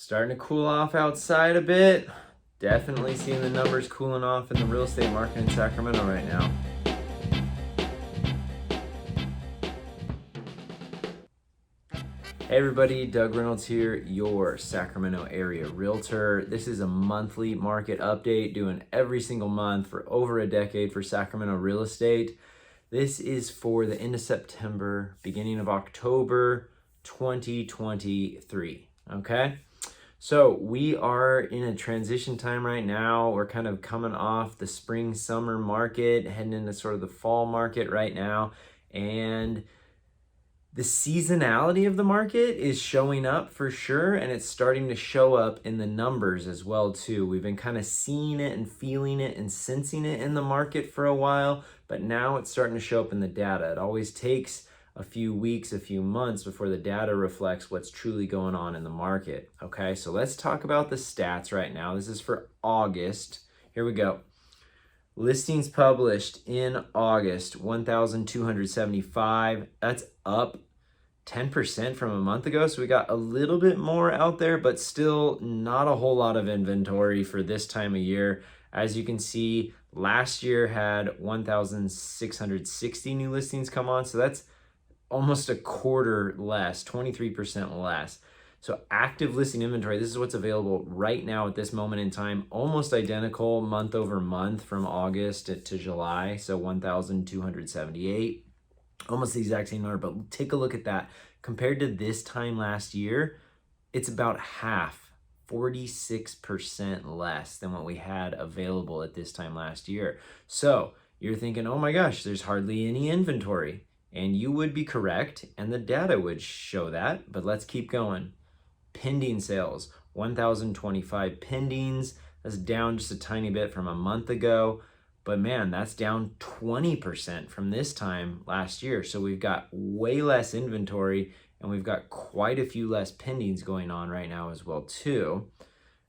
Starting to cool off outside a bit. Definitely seeing the numbers cooling off in the real estate market in Sacramento right now. Hey everybody, Doug Reynolds here, your Sacramento area realtor. This is a monthly market update doing every single month for over a decade for Sacramento real estate. This is for the end of September, beginning of October 2023, okay? So we are in a transition time right now. We're kind of coming off the spring summer market, heading into sort of the fall market right now. And the seasonality of the market is showing up for sure, and it's starting to show up in the numbers as well too. We've been kind of seeing it and feeling it and sensing it in the market for a while, but now it's starting to show up in the data. It always takes a few weeks, a few months before the data reflects what's truly going on in the market. Okay, so let's talk about the stats right now. This is for August. Here we go. Listings published in August, 1,275. That's up 10% from a month ago. So we got a little bit more out there, but still not a whole lot of inventory for this time of year. As you can see, last year had 1,660 new listings come on. So that's almost a quarter less, 23% less. So active listing inventory, this is what's available right now at this moment in time, almost identical month over month from August to July. So 1,278, almost the exact same number, but take a look at that. Compared to this time last year, it's about half, 46% less than what we had available at this time last year. So you're thinking, oh my gosh, there's hardly any inventory. And you would be correct, and the data would show that, but let's keep going. Pending sales, 1,025 pendings. That's down just a tiny bit from a month ago, but man, that's down 20% from this time last year. So we've got way less inventory, and we've got quite a few less pendings going on right now as well too.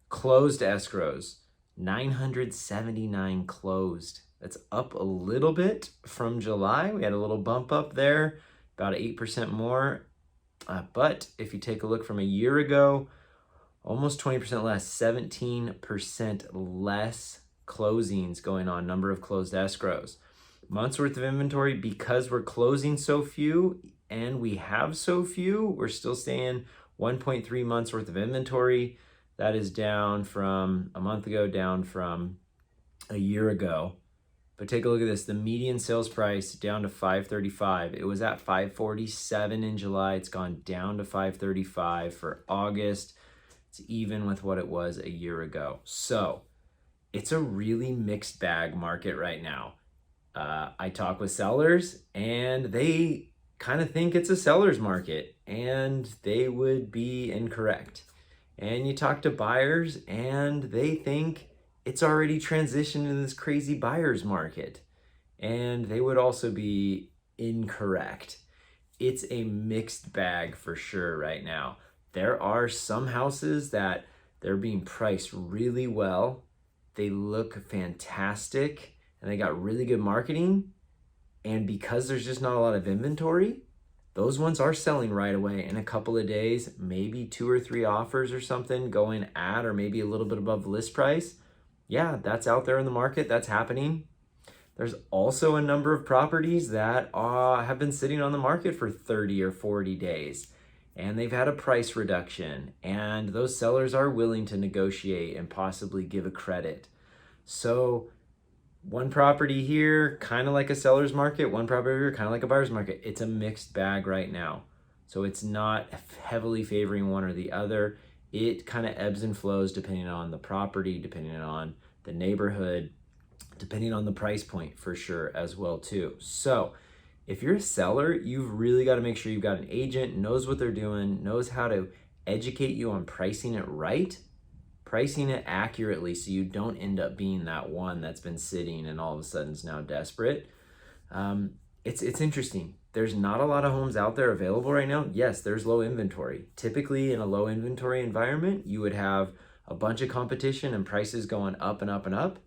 Closed escrows, 979 closed. That's up a little bit from July. We had a little bump up there, about 8% more. But if you take a look from a year ago, almost 20% less, 17% less closings going on, number of closed escrows. Months worth of inventory, because we're closing so few and we have so few, we're still staying 1.3 months worth of inventory. That is down from a month ago, down from a year ago. But take a look at this, the median sales price down to $535. It was at $547 in July. It's gone down to $535 for August. It's even with what it was a year ago. So it's a really mixed bag market right now. I talk with sellers and they kind of think it's a seller's market, and they would be incorrect. And you talk to buyers and they think it's already transitioned in this crazy buyer's market, and they would also be incorrect. It's a mixed bag for sure right now. There are some houses that they're being priced really well. They look fantastic and they got really good marketing. And because there's just not a lot of inventory, those ones are selling right away in a couple of days, maybe 2 or 3 offers or something going at, or maybe a little bit above list price. Yeah, that's out there in the market. That's happening. There's also a number of properties that have been sitting on the market for 30 or 40 days, and they've had a price reduction, and those sellers are willing to negotiate and possibly give a credit. So one property here, kind of like a seller's market, one property here, kind of like a buyer's market. It's a mixed bag right now. So it's not heavily favoring one or the other. It kind of ebbs and flows depending on the property, depending on the neighborhood, depending on the price point for sure as well too. So if you're a seller, you've really got to make sure you've got an agent, knows what they're doing, knows how to educate you on pricing it right, pricing it accurately, so you don't end up being that one that's been sitting and all of a sudden is now desperate. It's interesting. There's not a lot of homes out there available right now. Yes, there's low inventory. Typically in a low inventory environment, you would have a bunch of competition and prices going up and up and up,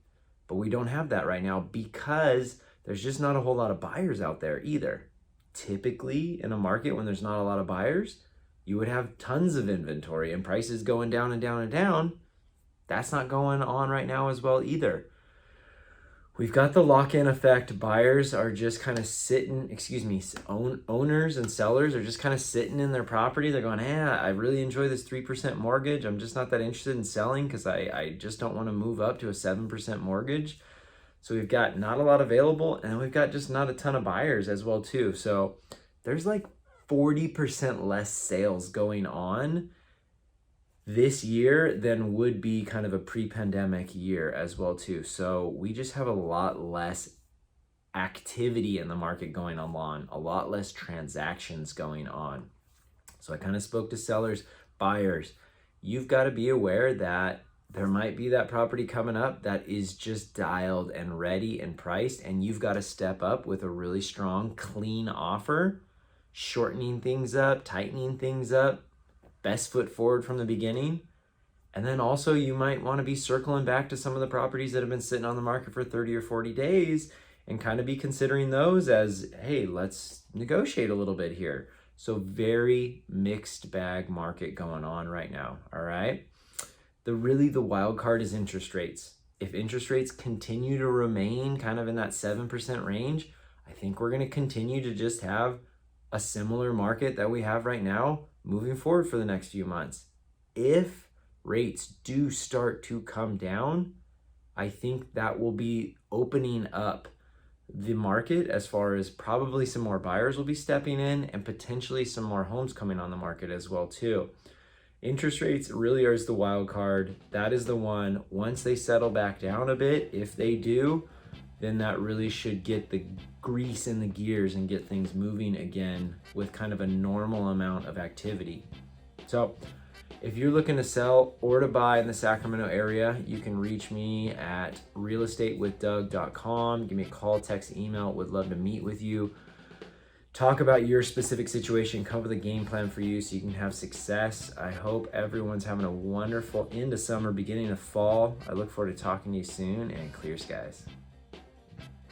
but we don't have that right now because there's just not a whole lot of buyers out there either. Typically in a market when there's not a lot of buyers, you would have tons of inventory and prices going down and down and down. That's not going on right now as well either. We've got the lock-in effect. Buyers are just kind of sitting, owners and sellers are just kind of sitting in their property. They're going, I really enjoy this 3% mortgage. I'm just not that interested in selling because I just don't want to move up to a 7% mortgage. So we've got not a lot available, and then we've got just not a ton of buyers as well too. So there's like 40% less sales going on this year than would be kind of a pre-pandemic year as well too. So we just have a lot less activity in the market going on, a lot less transactions going on. So I kind of spoke to sellers, buyers. You've got to be aware that there might be that property coming up that is just dialed and ready and priced, and you've got to step up with a really strong, clean offer, shortening things up, tightening things up, best foot forward from the beginning. And then also you might want to be circling back to some of the properties that have been sitting on the market for 30 or 40 days and kind of be considering those as, hey, let's negotiate a little bit here. So very mixed bag market going on right now, all right? The wild card is interest rates. If interest rates continue to remain kind of in that 7% range, I think we're going to continue to just have a similar market that we have right now moving forward for the next few months. If rates do start to come down, I think that will be opening up the market as far as probably some more buyers will be stepping in and potentially some more homes coming on the market as well too. Interest rates really are the wild card. That is the one. Once they settle back down a bit, if they do, then that really should get the grease in the gears and get things moving again with kind of a normal amount of activity. So if you're looking to sell or to buy in the Sacramento area, you can reach me at realestatewithdoug.com. Give me a call, text, email. Would love to meet with you. Talk about your specific situation, come up with a game plan for you so you can have success. I hope everyone's having a wonderful end of summer, beginning of fall. I look forward to talking to you soon, and clear skies.